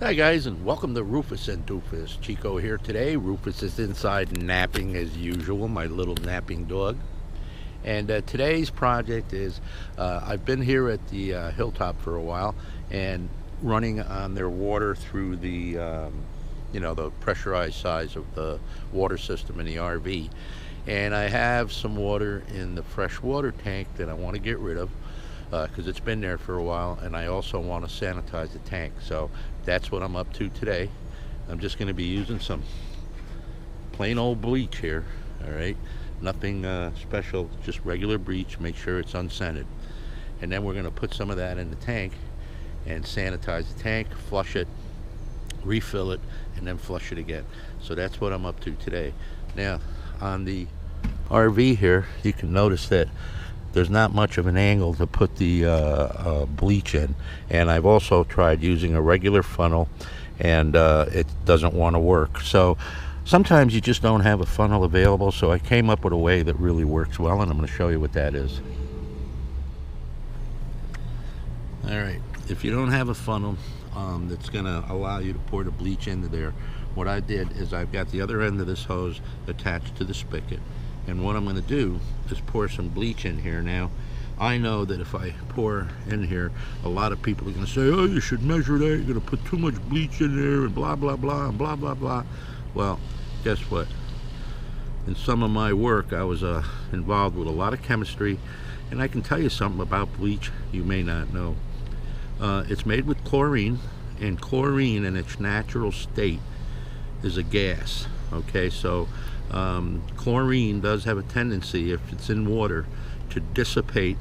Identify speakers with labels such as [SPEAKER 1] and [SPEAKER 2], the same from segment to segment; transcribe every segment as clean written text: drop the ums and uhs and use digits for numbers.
[SPEAKER 1] Hi guys, and welcome to Rufus and Doofus. Chico here today. Rufus is inside napping as usual, my little napping dog. And today's project is I've been here at the hilltop for a while and running on their water through the pressurized size of the water system in the RV. And I have some water in the fresh water tank that I want to get rid of because it's been there for a while, and I also want to sanitize the tank. So that's what I'm up to today. I'm just going to be using some plain old bleach here. All right, nothing special, just regular bleach. Make sure it's unscented, and then we're going to put some of that in the tank and sanitize the tank, flush it, refill it, and then flush it again. So that's what I'm up to today. Now on the RV here, you can notice that there's not much of an angle to put the bleach in, and I've also tried using a regular funnel, and it doesn't want to work. So sometimes you just don't have a funnel available, so I came up with a way that really works well, and I'm going to show you what that is. Alright, if you don't have a funnel that's going to allow you to pour the bleach into there, what I did is I've got the other end of this hose attached to the spigot. And what I'm going to do is pour some bleach in here. Now, I know that if I pour in here, a lot of people are going to say, oh, you should measure that, you're going to put too much bleach in there, and blah, blah, blah, and blah, blah, blah. Well, guess what? In some of my work, I was involved with a lot of chemistry, and I can tell you something about bleach you may not know. It's made with chlorine, and chlorine in its natural state is a gas. Okay, so chlorine does have a tendency, if it's in water, to dissipate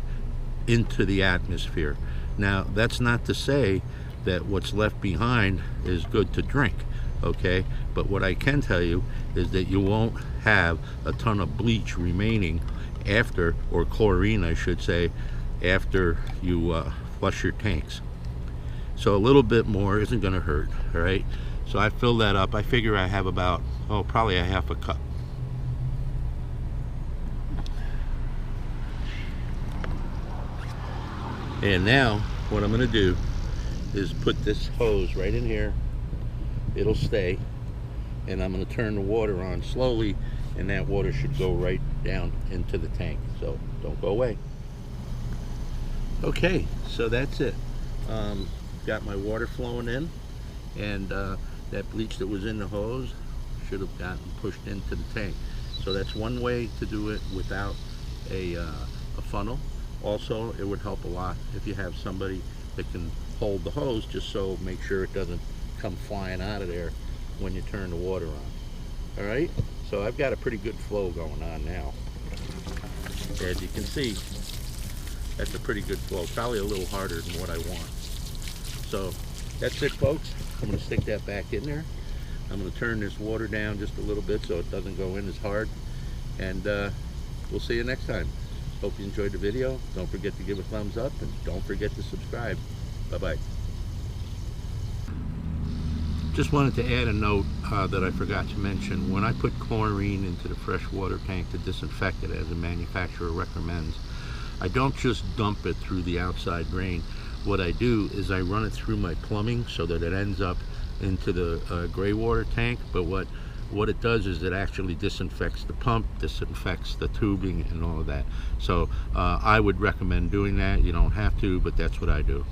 [SPEAKER 1] into the atmosphere. Now, that's not to say that what's left behind is good to drink, okay? But what I can tell you is that you won't have a ton of bleach remaining after, or chlorine I should say, after you flush your tanks. So a little bit more isn't going to hurt, all right? So I fill that up. I figure I have about, probably a half a cup. And now what I'm going to do is put this hose right in here. It'll stay, and I'm going to turn the water on slowly, and that water should go right down into the tank. So don't go away. Okay, so that's it. Got my water flowing in, and that bleach that was in the hose should have gotten pushed into the tank. So that's one way to do it without a funnel. Also, it would help a lot if you have somebody that can hold the hose, just so make sure it doesn't come flying out of there when you turn the water on. All right, so I've got a pretty good flow going on now. As you can see, that's a pretty good flow, probably a little harder than what I want. So that's it, folks. I'm going to stick that back in there. I'm going to turn this water down just a little bit so it doesn't go in as hard, and we'll see you next time. Hope you enjoyed the video. Don't forget to give a thumbs up, and don't forget to subscribe. Bye-bye. Just wanted to add a note that I forgot to mention. When I put chlorine into the fresh water tank to disinfect it, as the manufacturer recommends, I don't just dump it through the outside drain. What I do is I run it through my plumbing so that it ends up into the gray water tank. But what it does is it actually disinfects the pump, disinfects the tubing, and all of that. So I would recommend doing that. You don't have to, but that's what I do.